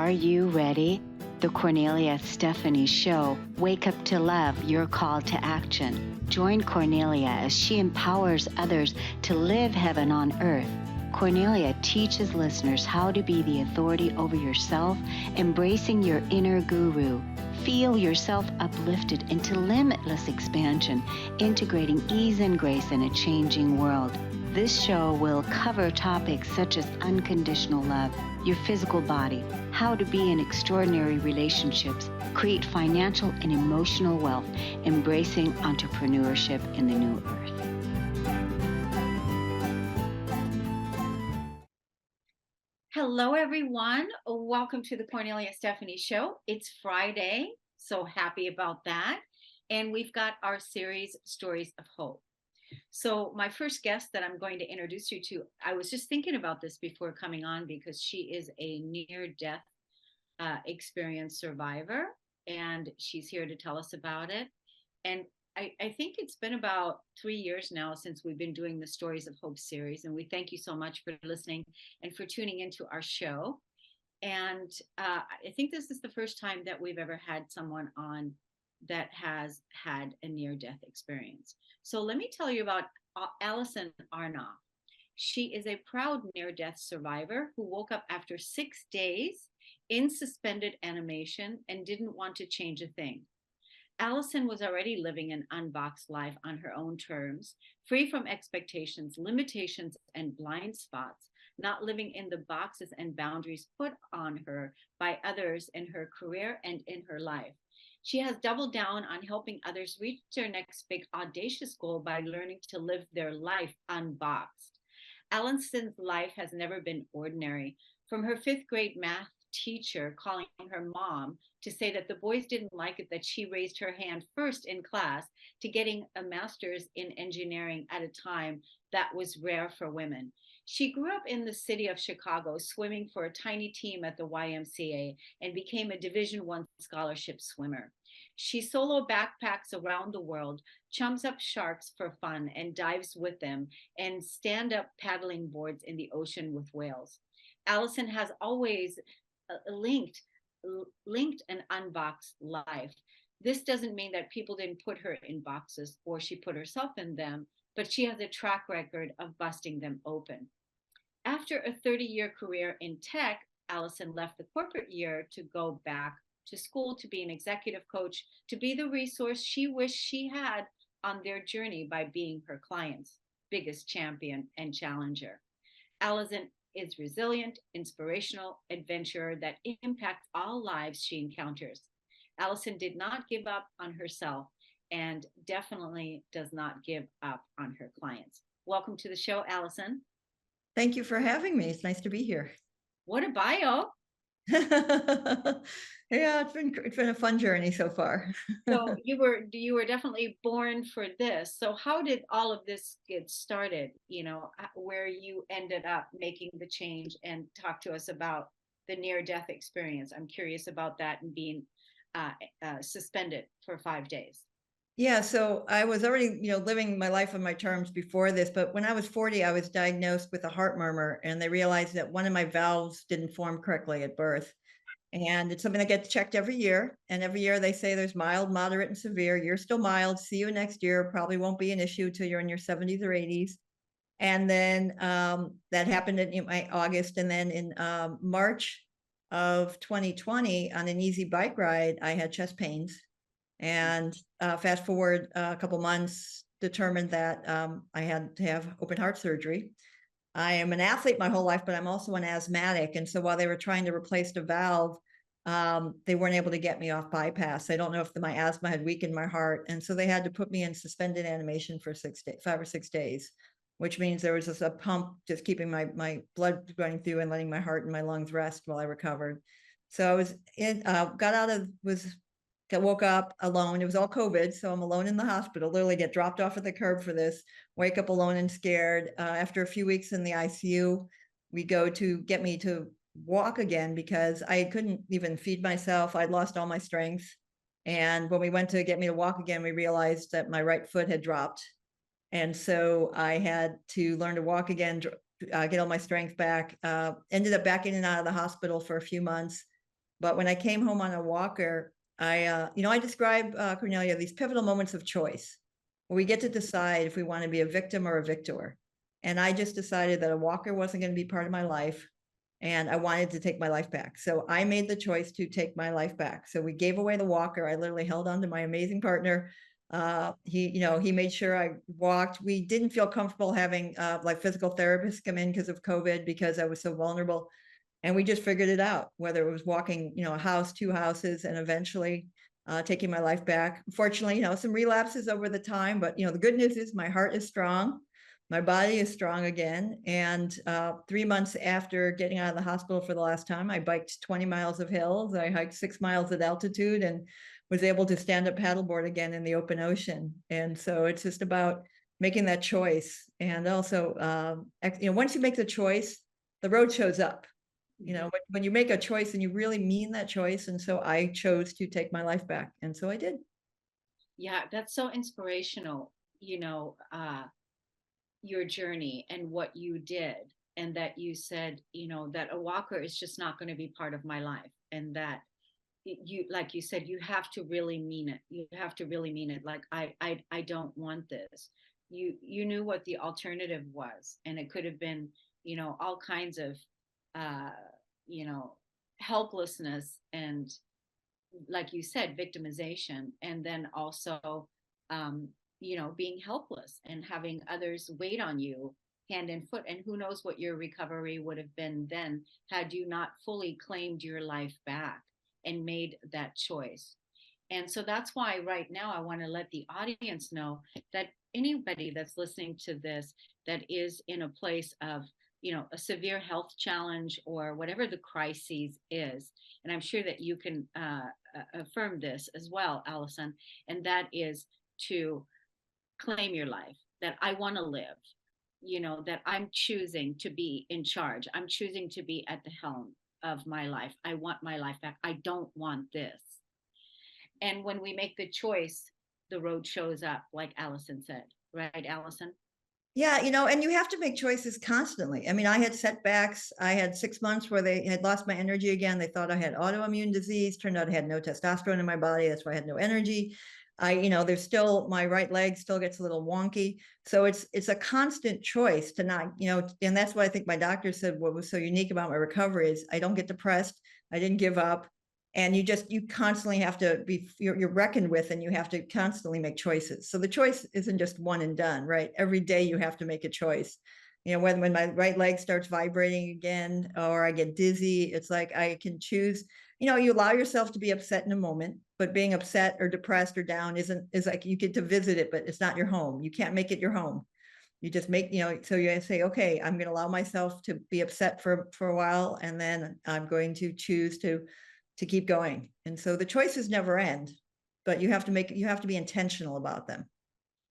Are you ready? The Kornelia Stephanie Show. Wake up to love, your call to action. Join Kornelia as she empowers others to live heaven on earth. Kornelia teaches listeners how to be the authority over yourself, embracing your inner guru. Feel yourself uplifted into limitless expansion, integrating ease and grace in a changing world. This show will cover topics such as unconditional love, your physical body, how to be in extraordinary relationships, create financial and emotional wealth, embracing entrepreneurship in the new earth. Hello, everyone. Welcome to the Kornelia Stephanie Show. It's Friday, so happy about that. And we've got our series, Stories of Hope. So my first guest that I'm going to introduce you to, I was just thinking about this before coming on because she is a near-death experience survivor, and she's here to tell us about it. And I think it's been about 3 years now since we've been doing the Stories of Hope series, and we thank you so much for listening and for tuning into our show. And I think this is the first time that we've ever had someone on that has had a near-death experience. So let me tell you about Alison Arnoff. She is a proud near-death survivor who woke up after 6 days in suspended animation and didn't want to change a thing. Alison was already living an unboxed life on her own terms, free from expectations, limitations, and blind spots, not living in the boxes and boundaries put on her by others in her career and in her life. She has doubled down on helping others reach their next big audacious goal by learning to live their life unboxed. Alison's life has never been ordinary. From her 5th grade math teacher calling her mom to say that the boys didn't like it that she raised her hand first in class, to getting a master's in engineering at a time that was rare for women. She grew up in the city of Chicago, swimming for a tiny team at the YMCA, and became a Division I scholarship swimmer. She solo backpacks around the world, chums up sharks for fun and dives with them, and stand-up paddling boards in the ocean with whales. Alison has always linked an unboxed life. This doesn't mean that people didn't put her in boxes or she put herself in them, but she has a track record of busting them open. After a 30-year career in tech, Alison left the corporate year to go back to school to be an executive coach, to be the resource she wished she had on their journey by being her clients' biggest champion and challenger. Alison is resilient, inspirational adventurer that impacts all lives she encounters. Alison did not give up on herself and definitely does not give up on her clients. Welcome to the show, Alison. Thank you for having me. It's nice to be here. What a bio. Yeah, it's been a fun journey so far. So you were definitely born for this. So how did all of this get started? You know, where you ended up making the change, and talk to us about the near-death experience. I'm curious about that, and being suspended for 5 days. Yeah, so I was already, living my life on my terms before this, but when I was 40, I was diagnosed with a heart murmur, and they realized that one of my valves didn't form correctly at birth. And it's something that gets checked every year. And every year they say there's mild, moderate, and severe. You're still mild. See you next year. Probably won't be an issue till you're in your 70s or 80s. And then that happened in my August. And then in March of 2020, on an easy bike ride, I had chest pains. And fast forward a couple months, determined that I had to have open heart surgery. I am an athlete my whole life, but I'm also an asthmatic. And so while they were trying to replace the valve, they weren't able to get me off bypass. I don't know if my asthma had weakened my heart. And so they had to put me in suspended animation for 5 or 6 days, which means there was just a pump just keeping my blood running through and letting my heart and my lungs rest while I recovered. So I was woke up alone. It was all COVID. So I'm alone in the hospital, literally get dropped off at the curb for this, wake up alone and scared. After a few weeks in the ICU, we go to get me to walk again because I couldn't even feed myself. I'd lost all my strength. And when we went to get me to walk again, we realized that my right foot had dropped. And so I had to learn to walk again, get all my strength back, ended up back in and out of the hospital for a few months. But when I came home on a walker, I describe, Cornelia, these pivotal moments of choice where we get to decide if we want to be a victim or a victor. And I just decided that a walker wasn't going to be part of my life, and I wanted to take my life back. So I made the choice to take my life back. So we gave away the walker. I literally held on to my amazing partner. He made sure I walked. We didn't feel comfortable having like physical therapists come in because of COVID, because I was so vulnerable. And we just figured it out, whether it was walking, a house, two houses, and eventually taking my life back. Fortunately, some relapses over the time, but the good news is my heart is strong. My body is strong again. And 3 months after getting out of the hospital for the last time, I biked 20 miles of hills. I hiked 6 miles at altitude and was able to stand up paddleboard again in the open ocean. And so it's just about making that choice. And also, once you make the choice, the road shows up. When you make a choice and you really mean that choice. And so I chose to take my life back. And so I did. Yeah, that's so inspirational, your journey and what you did. And that you said, that a walker is just not going to be part of my life. And that you, like you said, you have to really mean it. You have to really mean it. Like, I don't want this. You knew what the alternative was. And it could have been, all kinds of, uh, you know, helplessness and, like you said, victimization, and then also, um, being helpless and having others wait on you hand and foot. And who knows what your recovery would have been then had you not fully claimed your life back and made that choice. And so that's why right now I want to let the audience know that anybody that's listening to this that is in a place of, a severe health challenge or whatever the crisis is, and I'm sure that you can affirm this as well, Alison, and that is to claim your life, that I want to live, that I'm choosing to be in charge. I'm choosing to be at the helm of my life. I want my life back. I don't want this. And when we make the choice, the road shows up, like Alison said, right, Alison? Yeah, and you have to make choices constantly. I mean, I had setbacks. I had 6 months where they had lost my energy again. They thought I had autoimmune disease. Turned out I had no testosterone in my body. That's why I had no energy. There's still, my right leg still gets a little wonky. So it's a constant choice to not, and that's what I think my doctor said what was so unique about my recovery is I don't get depressed. I didn't give up. And you constantly have to be, you're reckoned with, and you have to constantly make choices. So the choice isn't just one and done, right? Every day you have to make a choice. When my right leg starts vibrating again, or I get dizzy, it's like I can choose. You allow yourself to be upset in a moment, but being upset or depressed or down is like you get to visit it, but it's not your home. You can't make it your home. You just make, so you say, okay, I'm going to allow myself to be upset for a while, and then I'm going to choose to keep going. And so the choices never end, but you have to be intentional about them.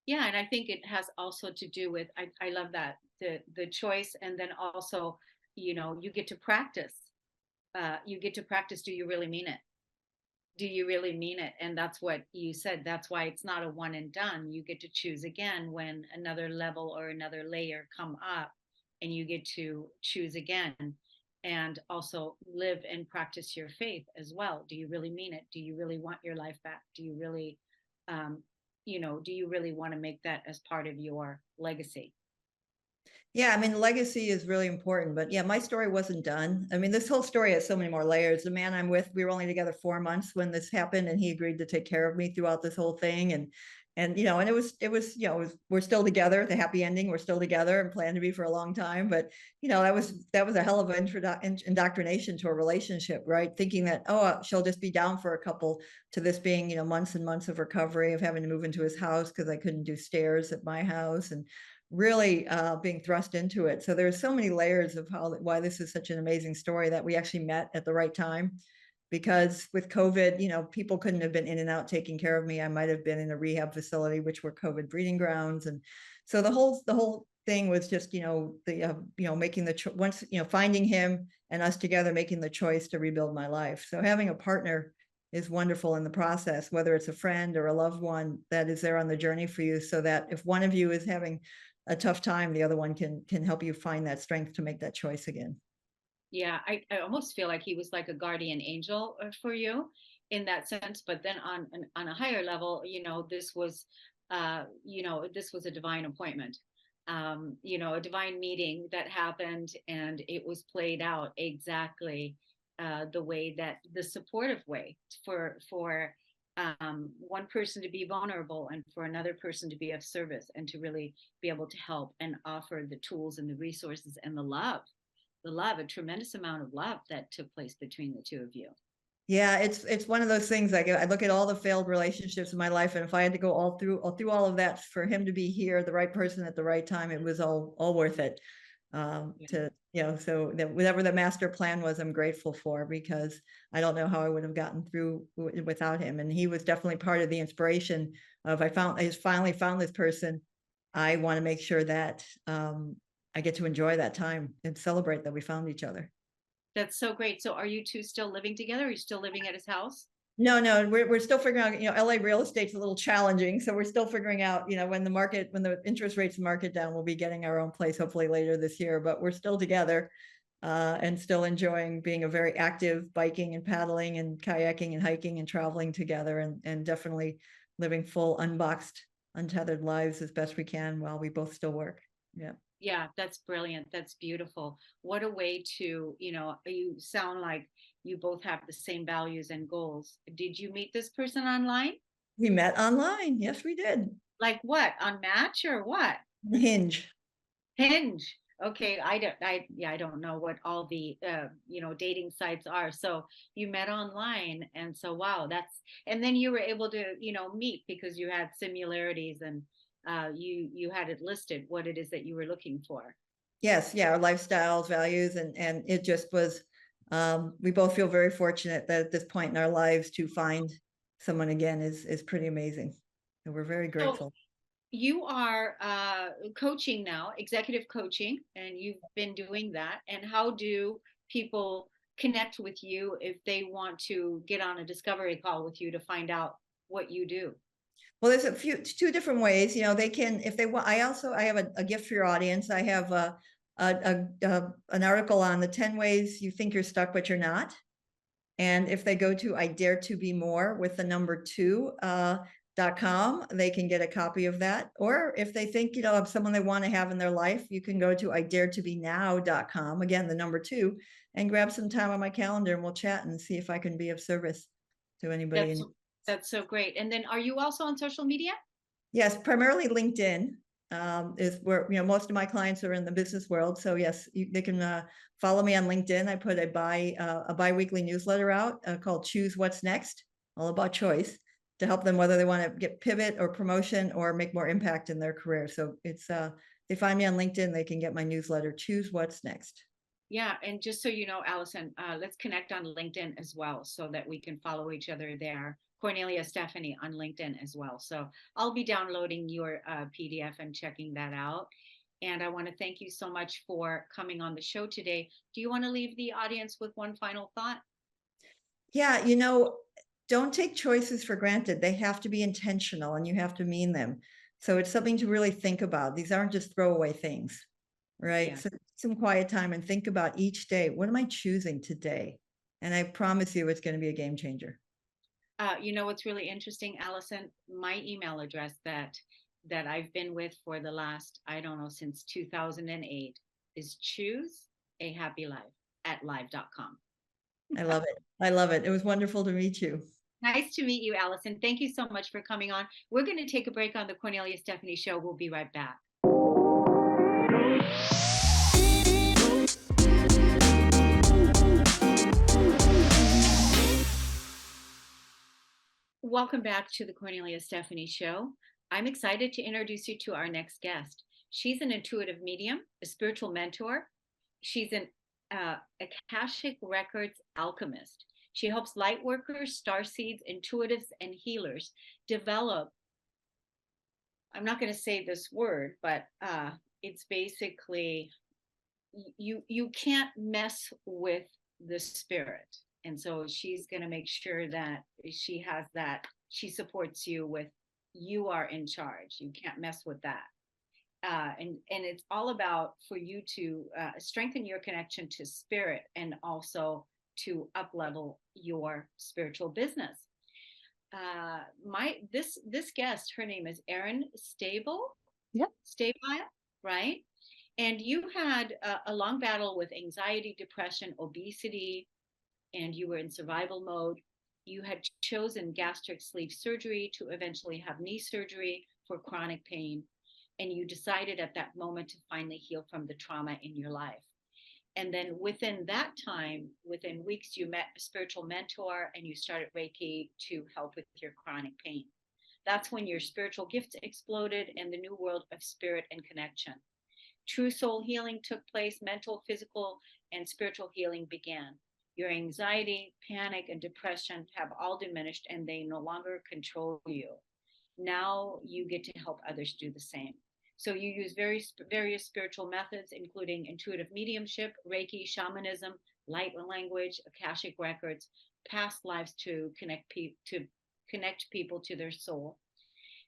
Yeah, and I think it has also to do with, I love that, the choice, and then also, you get to practice. You get to practice. Do you really mean it? Do you really mean it? And that's what you said. That's why it's not a one and done. You get to choose again when another level or another layer come up, and you get to choose again, and also live and practice your faith as well. Do you really mean it? Do you really want your life back? Do you really, um, do you really want to make that as part of your legacy? Yeah, I mean, legacy is really important, but yeah, my story wasn't done. I mean, this whole story has so many more layers. The man I'm with, we were only together 4 months when this happened, and he agreed to take care of me throughout this whole thing. And we're still together. The happy ending, we're still together and plan to be for a long time. But that was a hell of an indoctrination to a relationship, right? Thinking that, oh, she'll just be down for a couple, to this being, months and months of recovery, of having to move into his house because I couldn't do stairs at my house, and really being thrust into it. So there's so many layers of why this is such an amazing story, that we actually met at the right time. Because with COVID, people couldn't have been in and out taking care of me. I might have been in a rehab facility, which were COVID breeding grounds. And so the whole thing was just, making once, finding him and us together, making the choice to rebuild my life. So having a partner is wonderful in the process, whether it's a friend or a loved one that is there on the journey for you, so that if one of you is having a tough time, the other one can help you find that strength to make that choice again. Yeah, I almost feel like he was like a guardian angel for you in that sense. But then on a higher level, this was a divine appointment, a divine meeting that happened, and it was played out exactly the way that the supportive way for one person to be vulnerable and for another person to be of service and to really be able to help and offer the tools and the resources and the love, a tremendous amount of love that took place between the two of you. Yeah, it's one of those things. Like I look at all the failed relationships in my life, and if I had to go all through all of that for him to be here, the right person at the right time, it was all worth it. Yeah. To so that whatever the master plan was, I'm grateful for, because I don't know how I would have gotten through without him. And he was definitely part of the inspiration of I finally found this person. I want to make sure that I get to enjoy that time and celebrate that we found each other. That's so great. So are you two still living together? Are you still living at his house? No, no, we're still figuring out, LA real estate's a little challenging. So we're still figuring out, when the interest rates market down, we'll be getting our own place hopefully later this year, but we're still together and still enjoying being a very active biking and paddling and kayaking and hiking and traveling together, and definitely living full, unboxed, untethered lives as best we can while we both still work. Yeah. Yeah, that's brilliant. That's beautiful. What a way to, you sound like you both have the same values and goals. Did you meet this person online? We met online. Yes, we did. Like what? On Match or what? Hinge. Hinge. Okay, I don't know what all the dating sites are. So you met online, and so wow, and then you were able to meet because you had similarities, and you had it listed what it is that you were looking for. Yes, yeah, our lifestyles, values, and it just was. We both feel very fortunate that at this point in our lives to find someone again is pretty amazing, and we're very So grateful. you are coaching now, executive coaching, and you've been doing that. And how do people connect with you if they want to get on a discovery call with you to find out what you do? Well, there's two different ways. They can, if they want. I have a gift for your audience. I have an article on the 10 ways you think you're stuck but you're not. And if they go to I Dare to Be More with the number 2.com, they can get a copy of that. Or if they think, of someone they want to have in their life, you can go to I Dare to Be Now.com, again, the number 2, and grab some time on my calendar, and we'll chat and see if I can be of service to anybody. That's that's so great. And then are you also on social media? Yes, primarily LinkedIn is where most of my clients are in the business world. So yes, they can follow me on LinkedIn. I put a bi-weekly newsletter out called Choose What's Next, all about choice, to help them whether they want to get pivot or promotion or make more impact in their career. So it's they find me on LinkedIn, they can get my newsletter, Choose What's Next. Yeah, and just so you know, Allison, let's connect on LinkedIn as well so that we can follow each other there. Cornelia Stephanie on LinkedIn as well. So I'll be downloading your PDF and checking that out. And I want to thank you so much for coming on the show today. Do you want to leave the audience with one final thought? Yeah, don't take choices for granted. They have to be intentional and you have to mean them. So it's something to really think about. These aren't just throwaway things, right? Yeah. So some quiet time and think about each day. What am I choosing today? And I promise you it's going to be a game changer. You know what's really interesting, Allison? My email address that I've been with for the last, I don't know, since 2008 is chooseahappylife@live.com. I love it. I love it. It was wonderful to meet you. Nice to meet you, Allison. Thank you so much for coming on. We're going to take a break on the Cornelia Stephanie Show. We'll be right back. Welcome back to the Cornelia Stephanie Show. I'm excited to introduce you to our next guest. She's an intuitive medium, a spiritual mentor. She's an Akashic Records alchemist. She helps light workers, starseeds, intuitives, and healers develop. I'm not going to say this word, but it's basically you can't mess with the spirit. And so she's going to make sure that she supports you with, you are in charge. You can't mess with that. and it's all about for you to strengthen your connection to spirit and also to up level your spiritual business. This guest, her name is Erin Yep. Stabile, right? And you had a long battle with anxiety, depression, obesity, and you were in survival mode. You had chosen gastric sleeve surgery to eventually have knee surgery for chronic pain. And you decided at that moment to finally heal from the trauma in your life. And then within that time, within weeks, you met a spiritual mentor and you started Reiki to help with your chronic pain. That's when your spiritual gifts exploded and the new world of spirit and connection. True soul healing took place, mental, physical, and spiritual healing began. Your anxiety, panic, and depression have all diminished and they no longer control you. Now you get to help others do the same. So you use various spiritual methods, including intuitive mediumship, Reiki, shamanism, light language, Akashic records, past lives to connect people to their soul.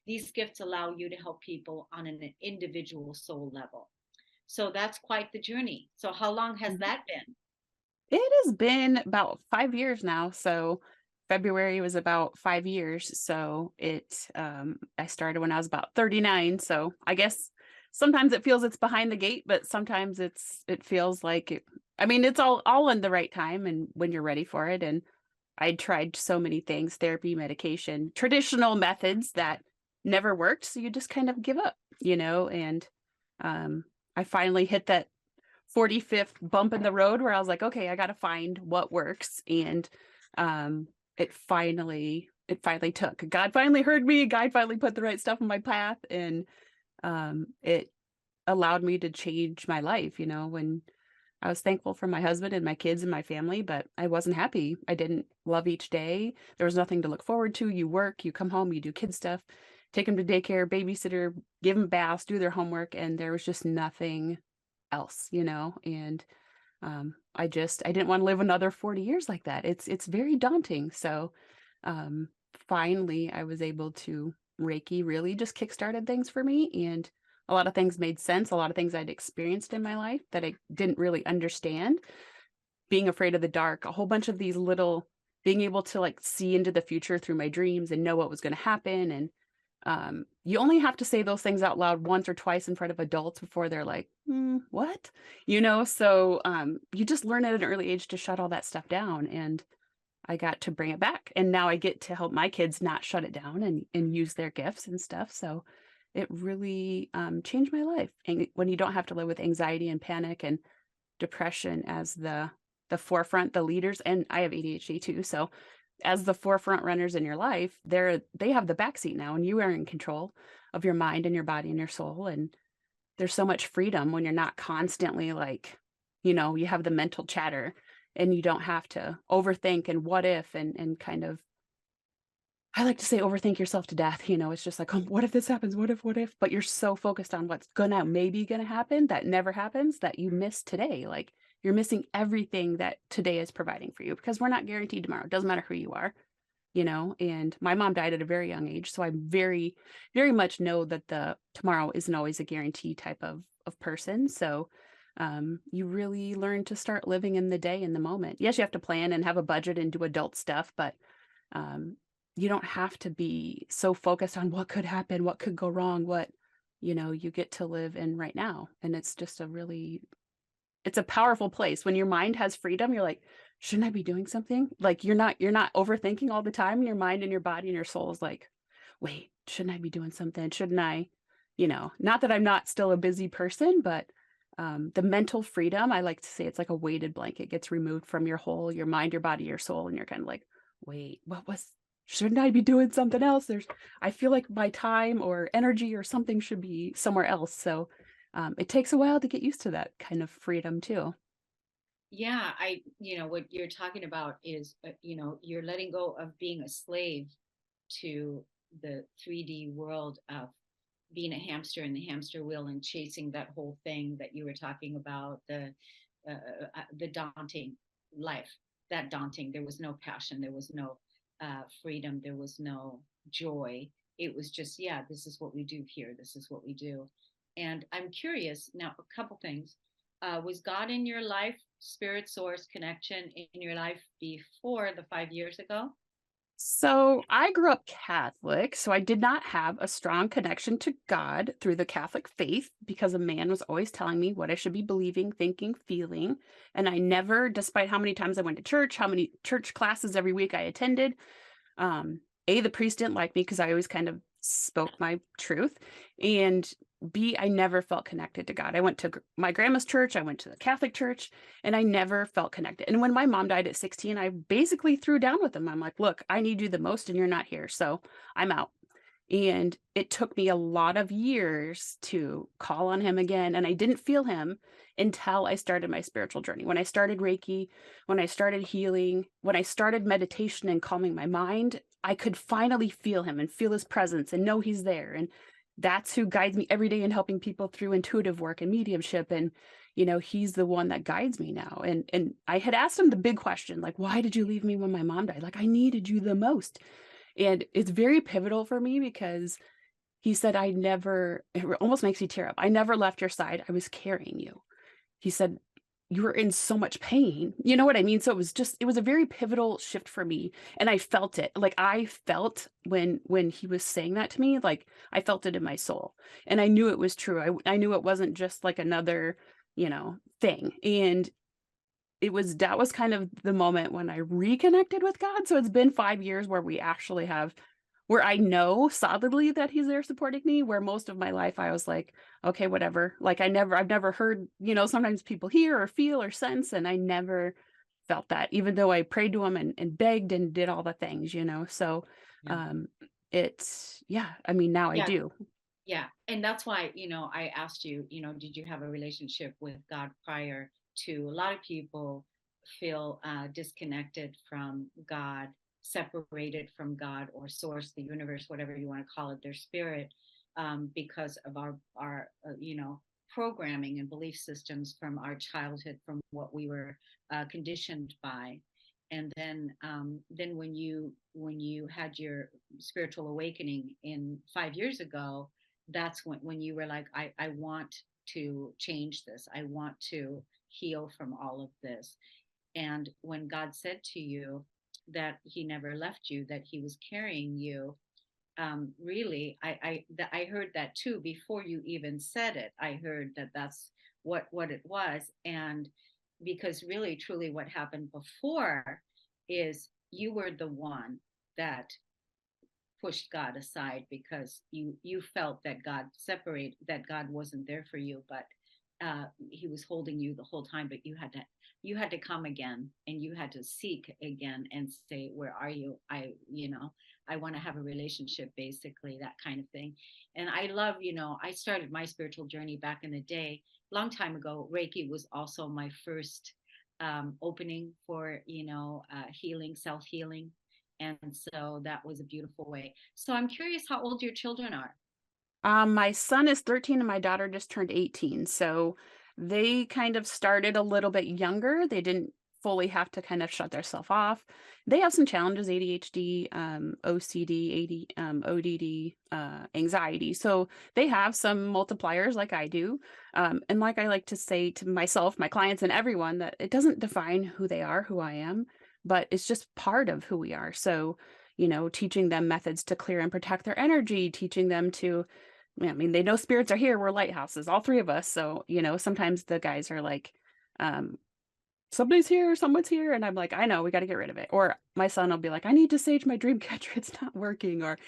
These gifts allow you to help people on an individual soul level. So that's quite the journey. So how long has that been? It has been about 5 years now. So February was about 5 years. So I started when I was about 39. So I guess sometimes it feels it's behind the gate, but sometimes it feels like it's all in the right time and when you're ready for it. And I tried so many things, therapy, medication, traditional methods that never worked. So you just kind of give up, and I finally hit that 45th bump in the road where I was like, okay, I got to find what works. And it finally took. God finally heard me. God finally put the right stuff in my path. And it allowed me to change my life, when I was thankful for my husband and my kids and my family, but I wasn't happy. I didn't love each day. There was nothing to look forward to. You work, you come home, you do kid stuff, take them to daycare, babysitter, give them baths, do their homework. And there was just nothing else, and I didn't want to live another 40 years like that. It's very daunting. So finally I was able to Reiki really just kickstarted things for me, and a lot of things made sense. A lot of things I'd experienced in my life that I didn't really understand. Being afraid of the dark, a whole bunch of these little, being able to like see into the future through my dreams and know what was going to happen. And you only have to say those things out loud once or twice in front of adults before they're like, what? So you just learn at an early age to shut all that stuff down. And I got to bring it back. And now I get to help my kids not shut it down and use their gifts and stuff. So it really changed my life. And when you don't have to live with anxiety and panic and depression as the forefront, the leaders, and I have ADHD too. So as the forefront runners in your life, they have the backseat now, and you are in control of your mind and your body and your soul. And there's so much freedom when you're not constantly like, you have the mental chatter and you don't have to overthink and what if and kind of, I like to say overthink yourself to death. It's just like, what if this happens? What if? But you're so focused on what's maybe gonna happen that never happens that you miss today. Like you're missing everything that today is providing for you because we're not guaranteed tomorrow. It doesn't matter who you are, and my mom died at a very young age. So I very, very much know that the tomorrow isn't always a guarantee type of person. So you really learn to start living in the day, in the moment. Yes, you have to plan and have a budget and do adult stuff, but you don't have to be so focused on what could happen, what could go wrong, you get to live in right now. And it's just it's a powerful place. When your mind has freedom, you're like, shouldn't I be doing something? Like you're not overthinking all the time. And your mind and your body and your soul is like, wait, shouldn't I be doing something? Shouldn't I, not that I'm not still a busy person, but the mental freedom, I like to say it's like a weighted blanket gets removed from your mind, your body, your soul. And you're kind of like, wait, shouldn't I be doing something else? I feel like my time or energy or something should be somewhere else. So it takes a while to get used to that kind of freedom too. Yeah, what you're talking about is, you're letting go of being a slave to the 3D world of being a hamster in the hamster wheel and chasing that whole thing that you were talking about, the daunting life, that daunting. There was no passion, there was no freedom, there was no joy. It was just, yeah, this is what we do here. This is what we do. And I'm curious now, a couple things. Was God in your life, spirit source connection in your life before the 5 years ago? So I grew up Catholic, so I did not have a strong connection to God through the Catholic faith because a man was always telling me what I should be believing, thinking, feeling. And I never, despite how many times I went to church, how many church classes every week I attended, A, the priest didn't like me because I always kind of spoke my truth. And B, I never felt connected to God. I went to my grandma's church, I went to the Catholic church, and I never felt connected. And when my mom died at 16, I basically threw down with them. I'm like, look, I need you the most and you're not here. So I'm out. And it took me a lot of years to call on him again. And I didn't feel him until I started my spiritual journey. When I started Reiki, when I started healing, when I started meditation and calming my mind, I could finally feel him and feel his presence and know he's there. And that's who guides me every day in helping people through intuitive work and mediumship. And, he's the one that guides me now. And I had asked him the big question, like, why did you leave me when my mom died? Like, I needed you the most. And it's very pivotal for me because he said, it almost makes me tear up. I never left your side. I was carrying you. He said, you were in so much pain. You know what I mean? So it was a very pivotal shift for me. And I felt it. Like I felt when he was saying that to me, like I felt it in my soul. And I knew it was true. I knew it wasn't just like another, thing. And that was kind of the moment when I reconnected with God. So it's been 5 years where I know solidly that he's there supporting me, where most of my life I was like, okay, whatever. Like I've never heard, sometimes people hear or feel or sense, and I never felt that, even though I prayed to him and begged and did all the things. So Yeah. um yeah, I mean, now I Yeah. do. Yeah. And that's why, I asked you, did you have a relationship with God prior to? A lot of people feel disconnected from God, separated from God or source, the universe, whatever you want to call it, their spirit, because of our programming and belief systems from our childhood, from what we were conditioned by. And then when you had your spiritual awakening in 5 years ago, that's when you were like, I want to change this. I want to heal from all of this. And when God said to you that he never left you, that he was carrying you, really, I heard that too before you even said it. I heard that that's what it was. And because really, truly, what happened before is you were the one that pushed God aside because you felt that God wasn't there for you, but he was holding you the whole time. But you had to come again, and you had to seek again and say, where are you? I want to have a relationship, basically, that kind of thing. And I love, I started my spiritual journey back in the day, long time ago. Reiki was also my first opening for healing, self healing, and so that was a beautiful way. So I'm curious how old your children are. My son is 13 and my daughter just turned 18. So they kind of started a little bit younger. They didn't fully have to kind of shut themselves off. They have some challenges, ADHD, OCD, ODD, anxiety. So they have some multipliers like I do. And like I like to say to myself, my clients, and everyone, that it doesn't define who they are, who I am, but it's just part of who we are. So, teaching them methods to clear and protect their energy, teaching them to, I mean, they know spirits are here. We're lighthouses, all three of us. So, sometimes the guys are like, um, somebody's here, someone's here. And I'm like, I know, we got to get rid of it. Or my son will be like, I need to sage my dream catcher. It's not working. Or,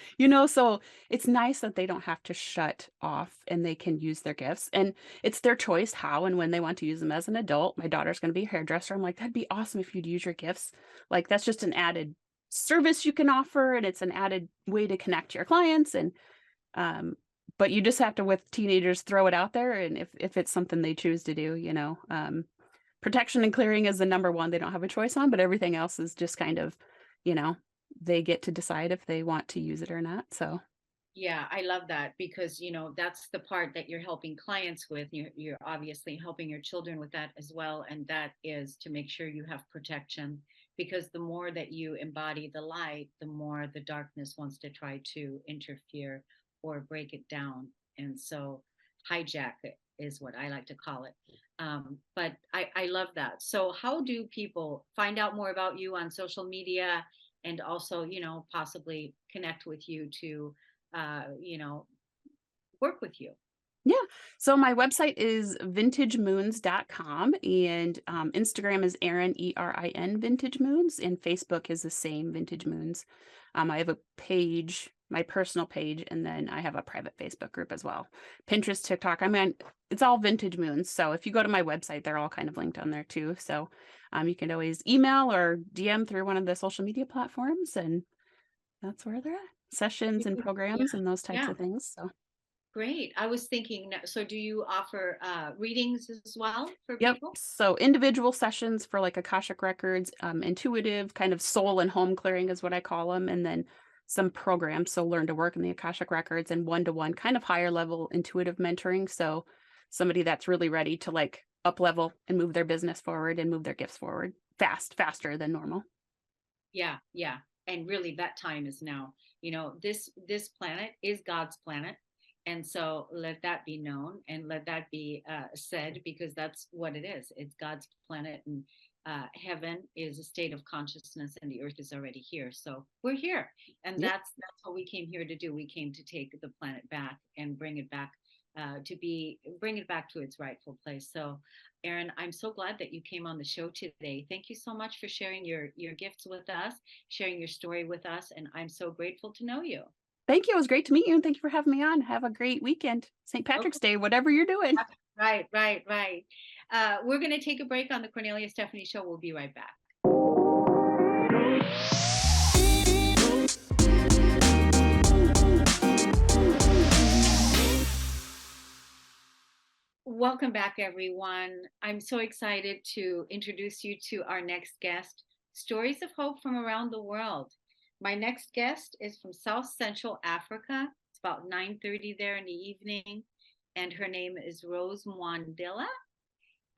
so it's nice that they don't have to shut off and they can use their gifts. And it's their choice how and when they want to use them as an adult. My daughter's going to be a hairdresser. I'm like, that'd be awesome if you'd use your gifts. Like, that's just an added service you can offer. And it's an added way to connect to your clients. And, but you just have to, with teenagers, throw it out there. And if it's something they choose to do, protection and clearing is the number one they don't have a choice on, but everything else is just kind of, you know, they get to decide if they want to use it or not. So Yeah, I love that because that's the part that you're helping clients with. You're obviously helping your children with that as well, and that is to make sure you have protection, because the more that you embody the light, the more the darkness wants to try to interfere or break it down. And so hijack it is what I like to call it. But I love that. So how do people find out more about you on social media and also, possibly connect with you to, work with you? Yeah. So my website is vintagemoons.com, and Instagram is Erin, Erin Vintage Moons, and Facebook is the same, Vintage Moons. I have a page, my personal page, and then I have a private Facebook group as well. Pinterest, TikTok. I mean, it's all Vintage Moons. So if you go to my website, they're all kind of linked on there too. So you can always email or DM through one of the social media platforms, and that's where they're at. Sessions and Yeah, programs and those types yeah. of things. So. Great. I was thinking, so do you offer readings as well for Yep. people? So individual sessions for like Akashic Records, intuitive kind of soul and home clearing is what I call them. And then some programs. So learn to work in the Akashic Records, and one-to-one kind of higher level intuitive mentoring. So somebody that's really ready to like up level and move their business forward and move their gifts forward faster than normal. Yeah, yeah. And really that time is now. This planet is God's planet. And so let that be known and let that be said, because that's what it is. It's God's planet, and heaven is a state of consciousness, and the earth is already here. So we're here, and Yep. that's what we came here to do. We came to take the planet back and bring it back bring it back to its rightful place. So, Erin, I'm so glad that you came on the show today. Thank you so much for sharing your gifts with us, sharing your story with us, and I'm so grateful to know you. Thank you. It was great to meet you, and thank you for having me on. Have a great weekend. St. Patrick's Day, whatever you're doing. Right, right, right. We're going to take a break on the Kornelia Stephanie Show. We'll be right back. Welcome back, everyone. I'm so excited to introduce you to our next guest, Stories of Hope from Around the World. My next guest is from South Central Africa. It's about 9:30 there in the evening, and her name is Rose Mwandila.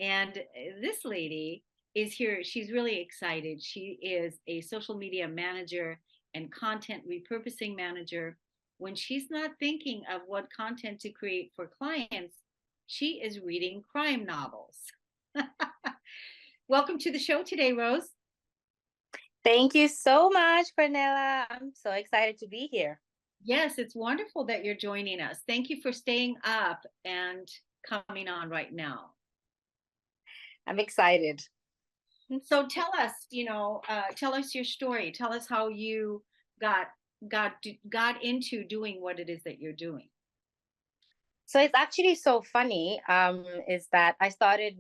And this lady is here. She's really excited. She is a social media manager and content repurposing manager. When she's not thinking of what content to create for clients, she is reading crime novels. Welcome to the show today, Rose. Thank you so much, Kornelia. I'm so excited to be here. Yes, it's wonderful that you're joining us. Thank you for staying up and coming on right now. I'm excited. So tell us, tell us your story. Tell us how you got into doing what it is that you're doing. So it's actually so funny, is that I started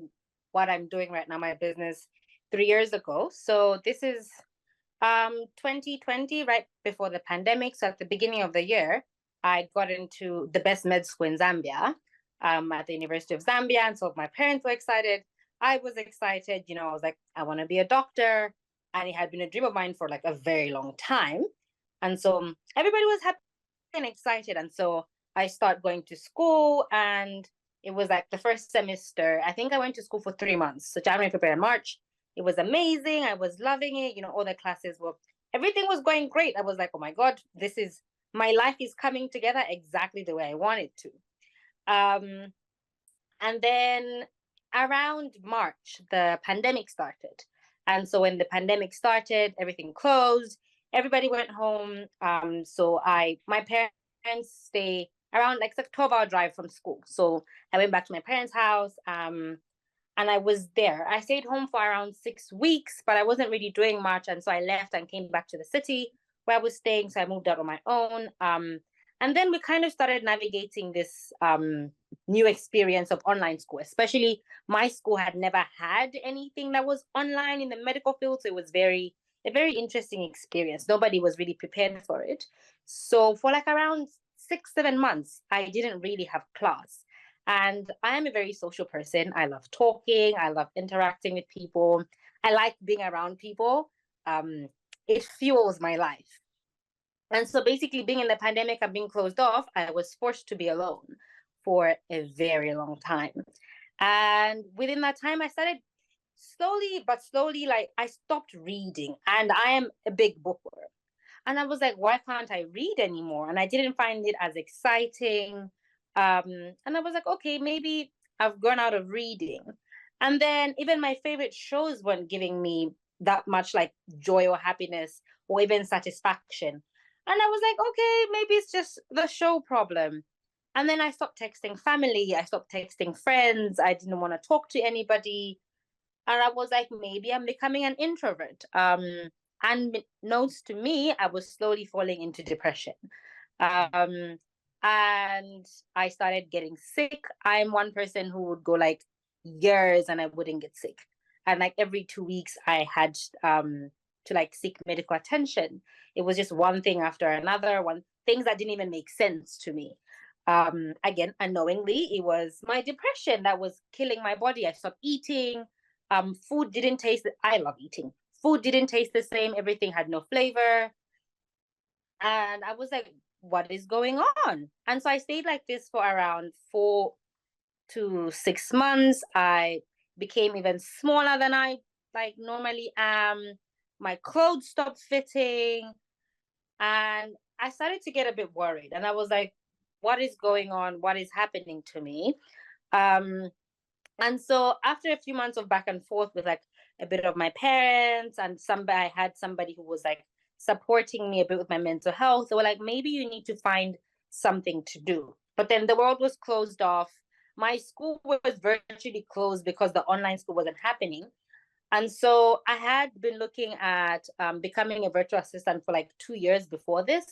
what I'm doing right now, my business, 3 years ago. So this is 2020, right before the pandemic. So at the beginning of the year, I got into the best med school in Zambia, at the University of Zambia. And so my parents were excited. I was excited. I was like, I want to be a doctor. And it had been a dream of mine for like a very long time. And so everybody was happy and excited. And so I started going to school, and it was like the first semester. I think I went to school for 3 months. So January, February, and March. It was amazing. I was loving it. All the classes everything was going great. I was like, oh my God, my life is coming together exactly the way I want it to. And then around March, the pandemic started. And so when the pandemic started, everything closed, everybody went home. So my parents stay around like it's a 12-hour drive from school. So I went back to my parents' house. And I was there. I stayed home for around 6 weeks, but I wasn't really doing much. And so I left and came back to the city where I was staying. So I moved out on my own. And then we kind of started navigating this new experience of online school, especially my school had never had anything that was online in the medical field. So it was a very interesting experience. Nobody was really prepared for it. So for like around 6-7 months, I didn't really have class. And I am a very social person. I love talking. I love interacting with people. I like being around people. It fuels my life. And so basically being in the pandemic and being closed off, I was forced to be alone for a very long time. And within that time, I started slowly, like I stopped reading. And I am a big bookworm. And I was like, why can't I read anymore? And I didn't find it as exciting. And I was like, okay, maybe I've gone out of reading. And then even my favorite shows weren't giving me that much like joy or happiness or even satisfaction. And I was like, okay, maybe it's just the show problem. And then I stopped texting family, I stopped texting friends, I didn't want to talk to anybody. And I was like, maybe I'm becoming an introvert. And notes to me, I was slowly falling into depression. Um, and I started getting sick. I'm one person who would go like years and I wouldn't get sick. And like every 2 weeks, I had to like seek medical attention. It was just one thing after another, one things that didn't even make sense to me. Again, unknowingly, it was my depression that was killing my body. I stopped eating. Food didn't taste. I love eating. Food didn't taste the same. Everything had no flavor. And I was like, what is going on? And so I stayed like this for around 4 to 6 months. I became even smaller than I like normally am. My clothes stopped fitting. And I started to get a bit worried. And I was like, what is going on? What is happening to me? Um, and so after a few months of back and forth with like a bit of my parents and somebody, I had somebody who was like supporting me a bit with my mental health. They were like, maybe you need to find something to do. But then the world was closed off. My school was virtually closed because the online school wasn't happening. And so I had been looking at becoming a virtual assistant for like 2 years before this.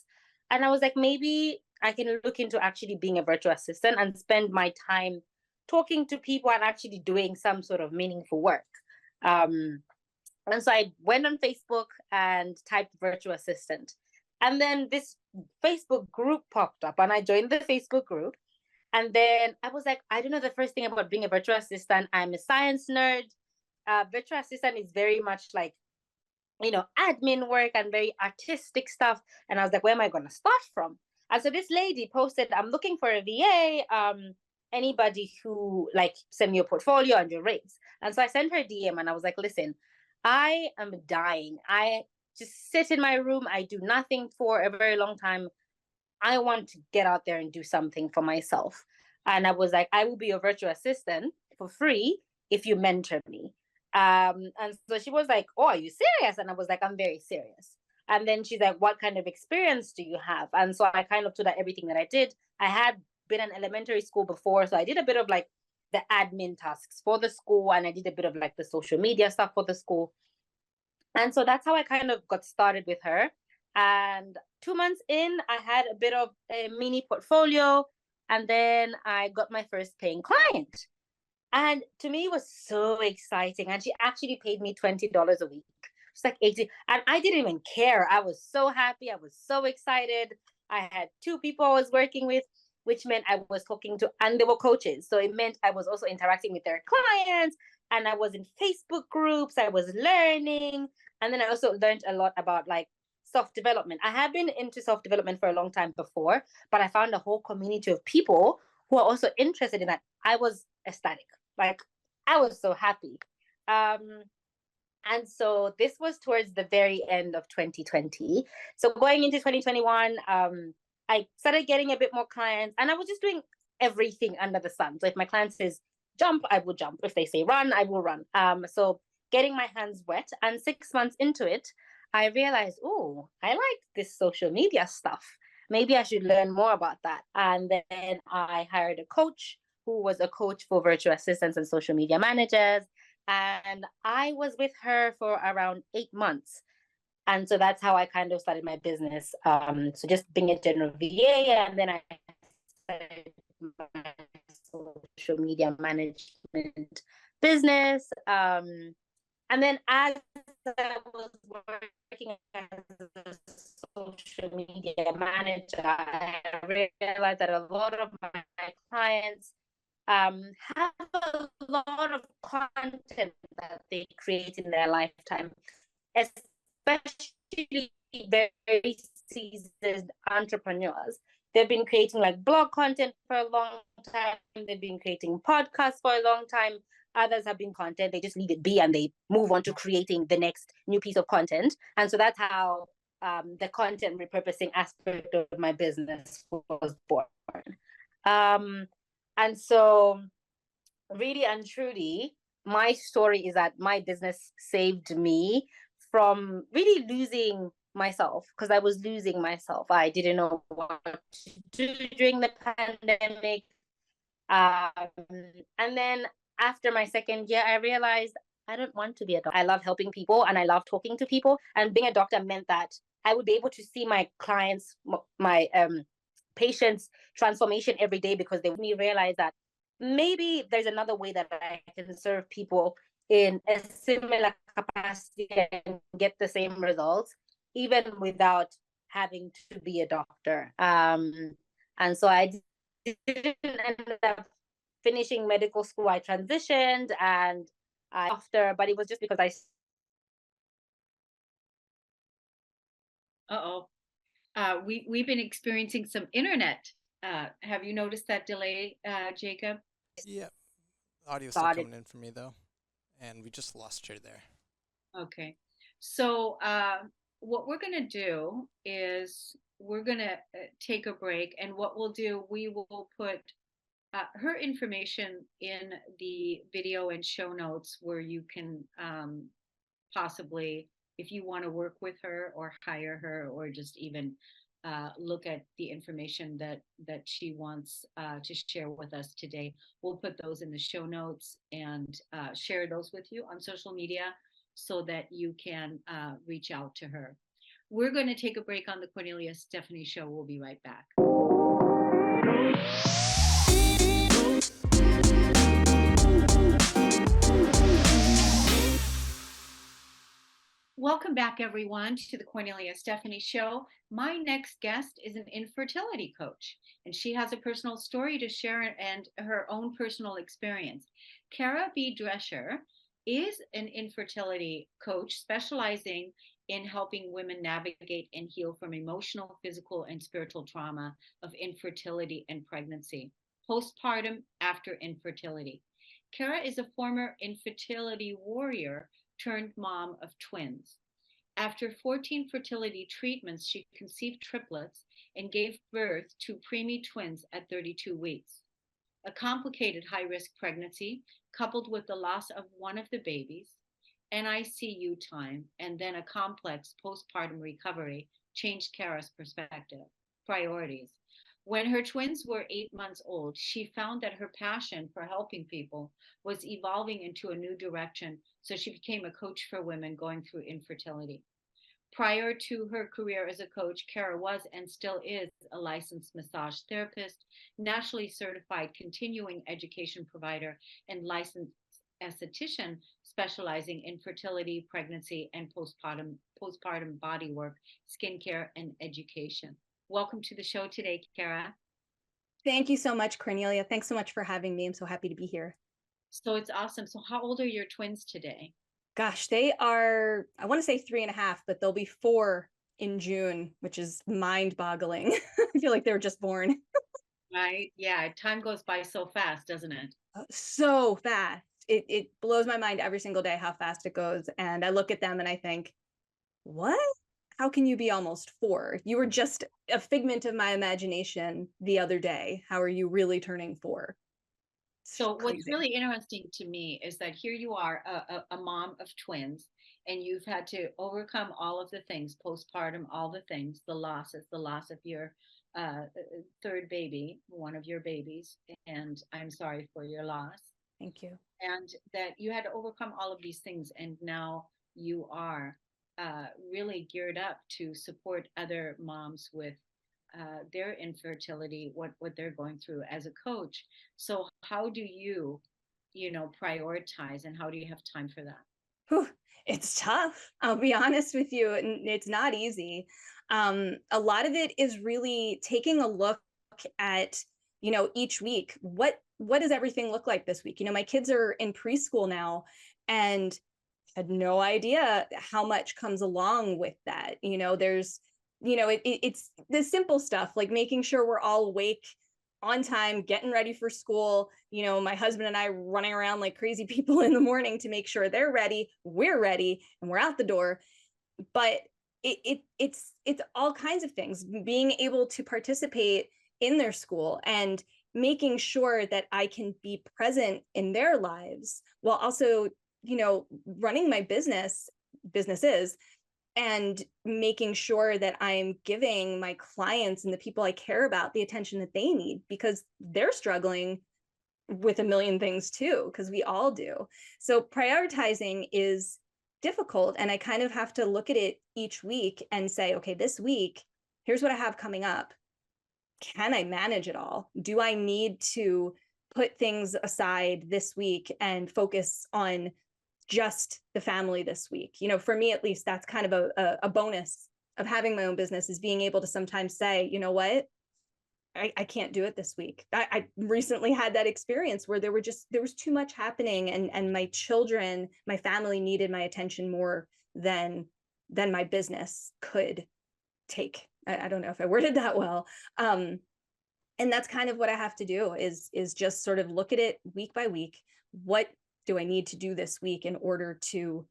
And I was like, maybe I can look into actually being a virtual assistant and spend my time talking to people and actually doing some sort of meaningful work. Um, and so I went on Facebook and typed virtual assistant. And then this Facebook group popped up and I joined the Facebook group. And then I was like, I don't know the first thing about being a virtual assistant. I'm a science nerd. Virtual assistant is very much like, admin work and very artistic stuff. And I was like, where am I going to start from? And so this lady posted, I'm looking for a VA. Anybody who like send me your portfolio and your rates. And so I sent her a DM and I was like, listen, I am dying. I just sit in my room. I do nothing for a very long time. I want to get out there and do something for myself. And I was like, I will be your virtual assistant for free if you mentor me. And so she was like, oh, are you serious? And I was like, I'm very serious. And then she's like, what kind of experience do you have? And so I kind of told her everything that I did. I had been in elementary school before. So I did a bit of like the admin tasks for the school. And I did a bit of like the social media stuff for the school. And so that's how I kind of got started with her. And 2 months in, I had a bit of a mini portfolio. And then I got my first paying client. And to me, it was so exciting. And she actually paid me $20 a week. It's like 80. And I didn't even care. I was so happy. I was so excited. I had 2 people I was working with, which meant I was talking to, and they were coaches. So it meant I was also interacting with their clients. And I was in Facebook groups. I was learning. And then I also learned a lot about like self-development. I had been into self-development for a long time before, but I found a whole community of people who are also interested in that. I was ecstatic. Like I was so happy. And so this was towards the very end of 2020. So going into 2021, I started getting a bit more clients and I was just doing everything under the sun. So if my client says jump, I will jump. If they say run, I will run. So getting my hands wet, and 6 months into it, I realized, oh, I like this social media stuff. Maybe I should learn more about that. And then I hired a coach who was a coach for virtual assistants and social media managers. And I was with her for around 8 months. And so that's how I kind of started my business. So just being a general VA, and then I started my social media management business. And then as I was working as a social media manager, I realized that a lot of my clients have a lot of content that they create in their lifetime, especially very seasoned entrepreneurs. They've been creating like blog content for a long time. They've been creating podcasts for a long time. Others have been content. They just leave it be and they move on to creating the next new piece of content. And so that's how the content repurposing aspect of my business was born. And so really and truly, my story is that my business saved me from really losing myself, because I was losing myself. I didn't know what to do during the pandemic. And then after my second year, I realized I don't want to be a doctor. I love helping people and I love talking to people. And being a doctor meant that I would be able to see my clients, my patients' transformation every day, because they made me realize that maybe there's another way that I can serve people in a similar capacity and get the same results, even without having to be a doctor. And so I didn't end up finishing medical school. I transitioned and but it was just because I. Uh-oh. We've been experiencing some internet. Have you noticed that delay, Jacob? Yeah, audio's still coming in for me though, and we just lost you there. Okay. So what we're going to do is we're going to take a break, and what we'll do, we will put her information in the video and show notes where you can possibly, if you want to work with her or hire her or just even look at the information that she wants to share with us today. We'll put those in the show notes and share those with you on social media so that you can reach out to her. We're going to take a break on the Kornelia Stephanie Show. We'll be right back. Welcome back, everyone, to the Kornelia Stephanie Show. My next guest is an infertility coach, and she has a personal story to share and her own personal experience. Cara B. Drescher is an infertility coach specializing in helping women navigate and heal from emotional, physical, and spiritual trauma of infertility and pregnancy, postpartum, after infertility. Cara is a former infertility warrior turned mom of twins. After 14 fertility treatments, she conceived triplets and gave birth to preemie twins at 32 weeks. A complicated high-risk pregnancy, coupled with the loss of one of the babies, NICU time, and then a complex postpartum recovery changed Cara's perspective, priorities. When her twins were 8 months old, she found that her passion for helping people was evolving into a new direction, so she became a coach for women going through infertility. Prior to her career as a coach, Cara was and still is a licensed massage therapist, nationally certified continuing education provider, and licensed esthetician specializing in fertility, pregnancy, and postpartum body work, skincare, and education. Welcome to the show today, Cara. Thank you so much, Kornelia. Thanks so much for having me. I'm so happy to be here. So it's awesome. So how old are your twins today? Gosh, they are, I want to say 3.5, but they'll be 4 in June, which is mind-boggling. I feel like they were just born. Right? Yeah, time goes by so fast, doesn't it? So fast. It blows my mind every single day how fast it goes. And I look at them and I think, what? How can you be almost 4? You were just a figment of my imagination the other day. How are you really turning 4? So what's really interesting to me is that here you are, a mom of twins, and you've had to overcome all of the things, postpartum, all the things, the losses, the loss of your third baby, one of your babies, and I'm sorry for your loss. Thank you. And that you had to overcome all of these things, and now you are really geared up to support other moms with their infertility, what they're going through as a coach. So how do you prioritize, and how do you have time for that? Whew, it's tough. I'll be honest with you. It's not easy. A lot of it is really taking a look at, each week, what does everything look like this week? My kids are in preschool now and had no idea how much comes along with that. There's, it's the simple stuff like making sure we're all awake on time, getting ready for school. My husband and I running around like crazy people in the morning to make sure they're ready, we're ready, and we're out the door. But it's all kinds of things, being able to participate in their school and making sure that I can be present in their lives while also, you know, running my businesses, and making sure that I'm giving my clients and the people I care about the attention that they need, because they're struggling with a million things too, because we all do. So prioritizing is difficult. And I kind of have to look at it each week and say, okay, this week, here's what I have coming up. Can I manage it all? Do I need to put things aside this week and focus on just the family this week? You know, for me, at least, that's kind of a bonus of having my own business, is being able to sometimes say, you know what, I can't do it this week. I recently had that experience where there was too much happening, and my children, my family needed my attention more than my business could take. I don't know if I worded that well. And that's kind of what I have to do, is just sort of look at it week by week. What do I need to do this week in order to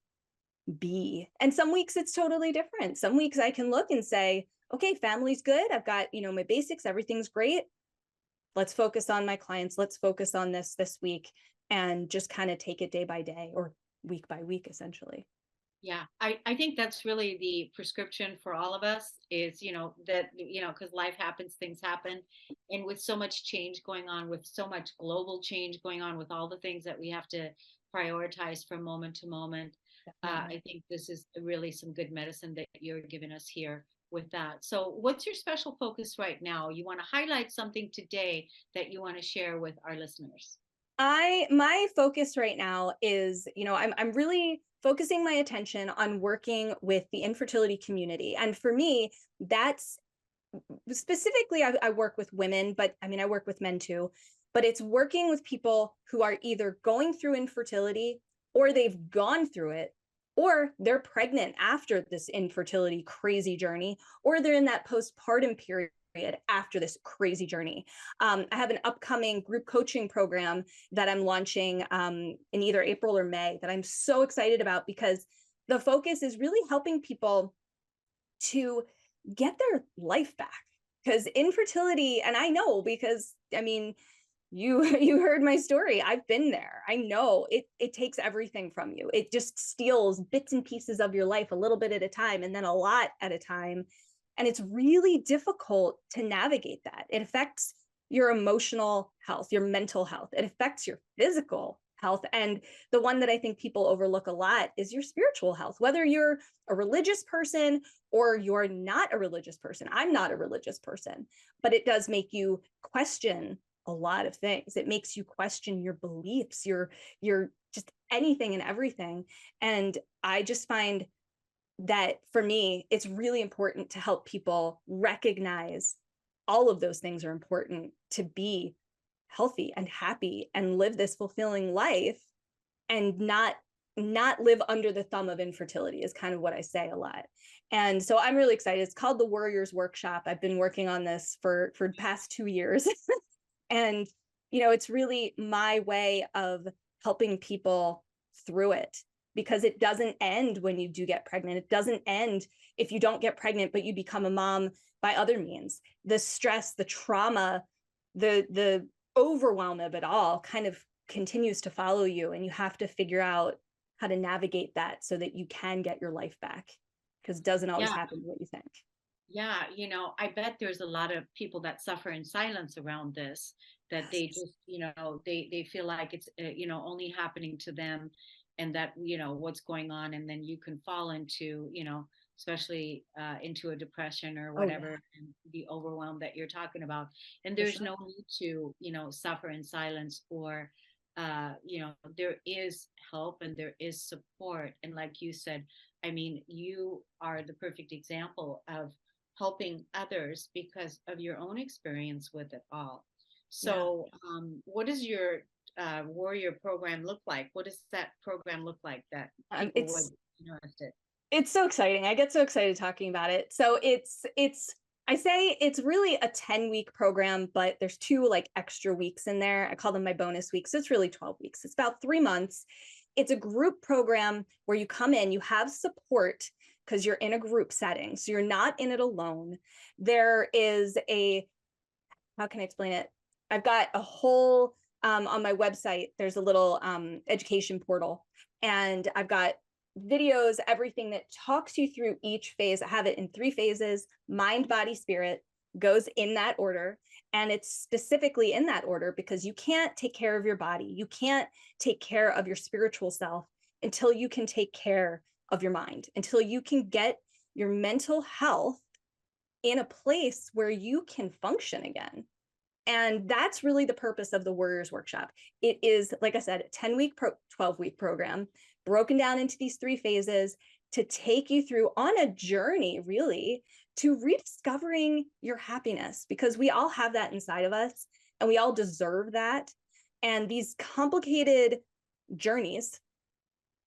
be? And some weeks it's totally different. Some weeks I can look and say, okay, family's good. I've got, you know, my basics, everything's great. Let's focus on my clients. Let's focus on this week, and just kind of take it day by day, or week by week, essentially. Yeah, I think that's really the prescription for all of us, is, that, because life happens, things happen. And with so much change going on, with so much global change going on, with all the things that we have to prioritize from moment to moment, I think this is really some good medicine that you're giving us here with that. So what's your special focus right now? You want to highlight something today that you want to share with our listeners? My focus right now is, I'm really focusing my attention on working with the infertility community. And for me, that's specifically, I work with women, but I mean, I work with men too, but it's working with people who are either going through infertility, or they've gone through it, or they're pregnant after this infertility crazy journey, or they're in that postpartum period after this crazy journey. I have an upcoming group coaching program that I'm launching in either April or May, that I'm so excited about, because the focus is really helping people to get their life back. Because infertility, and I know, because I mean, you heard my story. I've been there. I know it takes everything from you. It just steals bits and pieces of your life, a little bit at a time, and then a lot at a time. And it's really difficult to navigate that. It affects your emotional health, your mental health. It affects your physical health. And the one that I think people overlook a lot is your spiritual health, whether you're a religious person or you're not a religious person. I'm not a religious person, but it does make you question a lot of things. It makes you question your beliefs, your just anything and everything. And I just find that for me, it's really important to help people recognize all of those things are important to be healthy and happy and live this fulfilling life, and not live under the thumb of infertility, is kind of what I say a lot. And so I'm really excited. It's called the Warriors Workshop. I've been working on this for the past 2 years. And, it's really my way of helping people through it, because it doesn't end when you do get pregnant. It doesn't end if you don't get pregnant, but you become a mom by other means. The stress, the trauma, the overwhelm of it all kind of continues to follow you, and you have to figure out how to navigate that so that you can get your life back, because it doesn't always happen what you think. Yeah, I bet there's a lot of people that suffer in silence around this, that they just, they feel like it's, only happening to them, and that, what's going on. And then you can fall into, especially into a depression or whatever, and the overwhelm that you're talking about. And there's no need to, suffer in silence, or, there is help and there is support. And like you said, I mean, you are the perfect example of helping others because of your own experience with it all. So what does your warrior program look like? What does that program look like that people would be interested? It's so exciting. I get so excited talking about it. So I say it's really a 10-week program, but there's 2 like extra weeks in there. I call them my bonus weeks. So it's really 12 weeks. It's about 3 months. It's a group program where you come in, you have support, because you're in a group setting. So you're not in it alone. There is how can I explain it? I've got a whole, on my website, there's a little education portal, and I've got videos, everything that talks you through each phase. I have it in 3 phases: mind, body, spirit, goes in that order. And it's specifically in that order because you can't take care of your body. You can't take care of your spiritual self until you can take care of your mind, until you can get your mental health in a place where you can function again. And that's really the purpose of the Warriors Workshop. It is, like I said, a 10-week, 12-week program broken down into these 3 phases to take you through on a journey, really, to rediscovering your happiness, because we all have that inside of us and we all deserve that. And these complicated journeys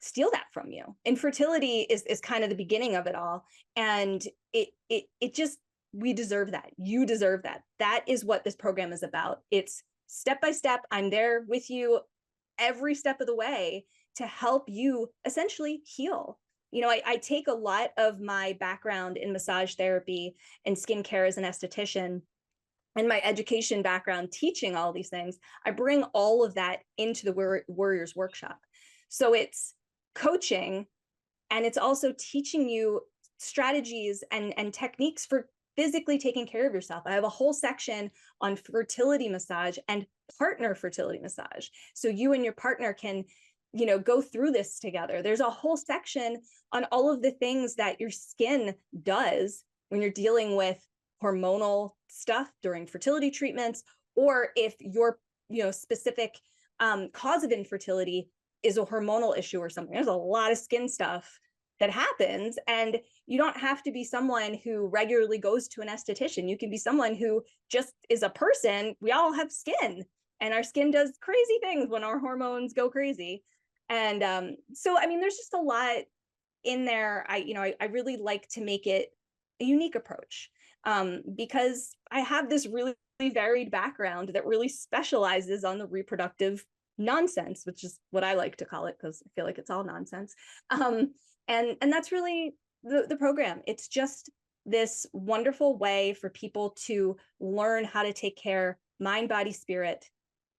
steal that from you. Infertility is kind of the beginning of it all. And it just, we deserve that. You deserve that. That is what this program is about. It's step by step. I'm there with you every step of the way to help you essentially heal. You know, I take a lot of my background in massage therapy and skincare as an esthetician, and my education background teaching all these things. I bring all of that into the Warriors Workshop. So it's coaching, and it's also teaching you strategies and techniques for physically taking care of yourself. I have a whole section on fertility massage and partner fertility massage. So you and your partner can, you know, go through this together. There's a whole section on all of the things that your skin does when you're dealing with hormonal stuff during fertility treatments, or if your, you know, specific cause of infertility is a hormonal issue or something. There's a lot of skin stuff that happens, and you don't have to be someone who regularly goes to an esthetician. You can be someone who just is a person. We all have skin, and our skin does crazy things when our hormones go crazy. And so, I mean, there's just a lot in there. I really like to make it a unique approach, because I have this really varied background that really specializes on the reproductive nonsense, which is what I like to call it, because I feel like it's all nonsense. And that's really the program. It's just this wonderful way for people to learn how to take care, mind, body, spirit,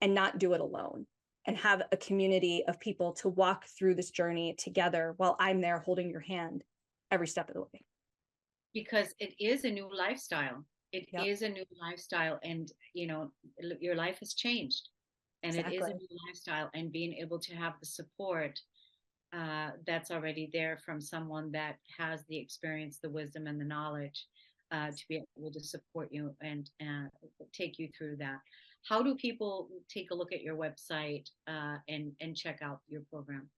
and not do it alone, and have a community of people to walk through this journey together while I'm there holding your hand every step of the way. Because it is a new lifestyle. It Yep. is a new lifestyle, and you know, your life has changed, and it is a Exactly. new lifestyle, and being able to have the support that's already there from someone that has the experience, the wisdom, and the knowledge to be able to support you and take you through that. How do people take a look at your website and check out your program?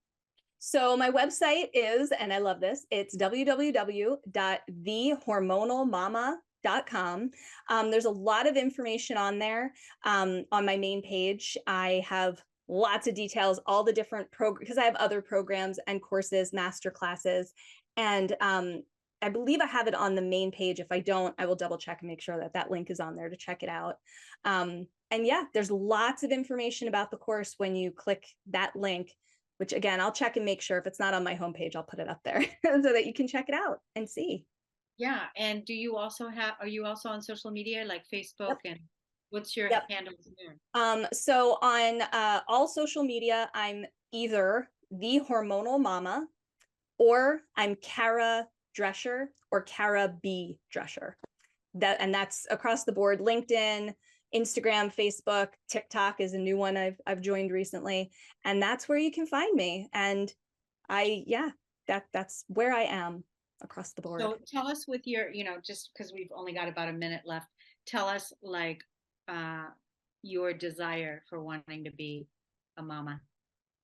So my website is, and I love this, it's www.thehormonalmama.com. There's a lot of information on there. On my main page, I have lots of details, all the different programs, because I have other programs and courses, master classes. And I believe I have it on the main page. If I don't, I will double check and make sure that that link is on there to check it out. And yeah, there's lots of information about the course when you click that link, which again, I'll check and make sure. If it's not on my homepage, I'll put it up there so that you can check it out and see. Yeah. And are you also on social media like Facebook? Yep. And what's your Yep. handles there? So on all social media, I'm either The Hormonal Mama, or I'm Cara Drescher or Cara B Drescher. And that's across the board. LinkedIn, Instagram, Facebook, TikTok is a new one I've joined recently, and that's where you can find me. And that's where I am across the board. So tell us with your, just because we've only got about a minute left, tell us like your desire for wanting to be a mama.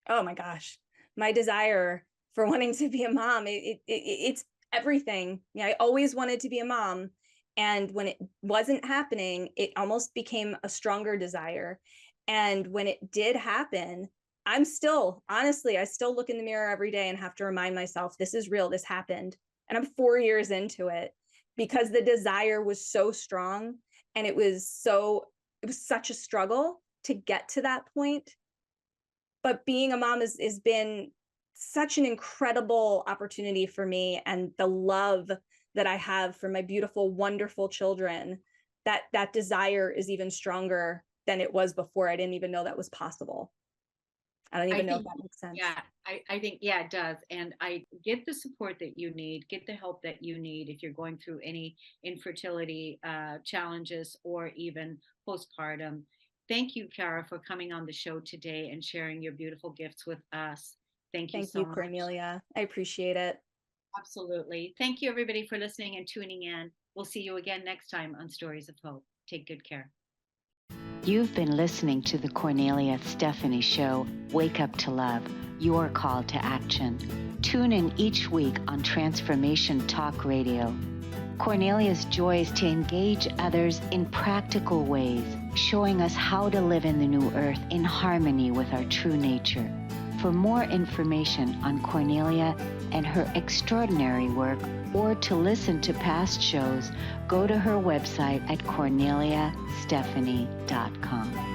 Oh my gosh, my desire for wanting to be a mom, it's everything. Yeah, I always wanted to be a mom. And when it wasn't happening, it almost became a stronger desire. And when it did happen, I still look in the mirror every day and have to remind myself, this is real, this happened. And I'm 4 years into it, because the desire was so strong, and it was such a struggle to get to that point. But being a mom has been such an incredible opportunity for me, and the love that I have for my beautiful, wonderful children, that desire is even stronger than it was before. I didn't even know that was possible. I don't even know if that makes sense. Yeah, I think, yeah, it does. And I get the support that you need, get the help that you need if you're going through any infertility challenges or even postpartum. Thank you, Cara, for coming on the show today and sharing your beautiful gifts with us. Thank you so much. Kornelia. I appreciate it. Absolutely. Thank you, everybody, for listening and tuning in. We'll see you again next time on Stories of Hope. Take good care. You've been listening to the Kornelia Stephanie Show, Wake Up to Love, your call to action. Tune in each week on Transformation Talk Radio. Kornelia's joy is to engage others in practical ways, showing us how to live in the new earth in harmony with our true nature. For more information on Kornelia and her extraordinary work, or to listen to past shows, go to her website at korneliastephanie.com.